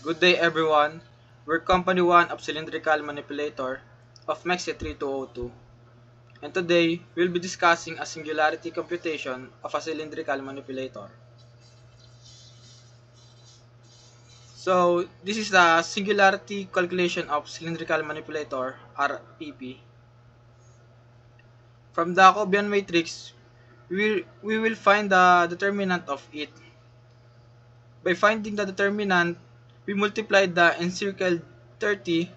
Good day everyone. We're Company 1 of Cylindrical Manipulator of MEXE 3202. And today, we'll be discussing a singularity computation of a cylindrical manipulator. So, this is the singularity calculation of cylindrical manipulator, RPP. From the Jacobian matrix, we will find the determinant of it. By finding the determinant, we multiply the encircled 30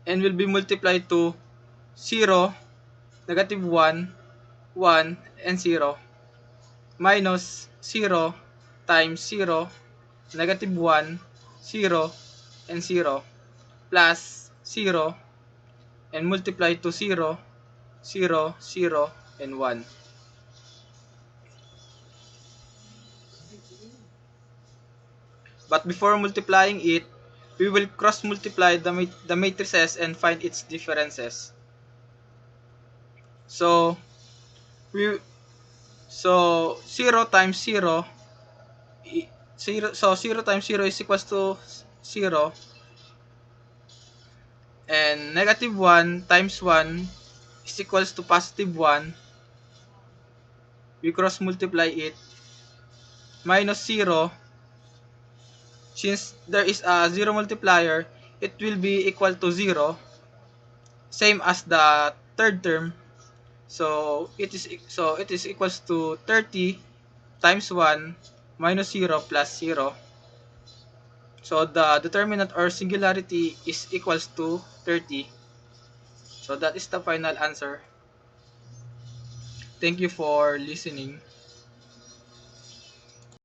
and will be multiplied to 0, negative 1, 1, and 0, minus 0 times 0, negative 1, 0, and 0, plus 0, and multiply to 0, 0, 0, and 1. But before multiplying it, we will cross multiply the matrices and find its differences. So, we so 0 times 0 0 times 0 is equals to 0, and negative 1 times 1 is equals to positive 1. We cross multiply it, minus 0. Since there is a 0 multiplier, it will be equal to 0, same as the third term. So it is equals to 30 times 1 minus 0 plus 0. So the determinant or singularity is equals to 30. So that is the final answer. Thank you for listening.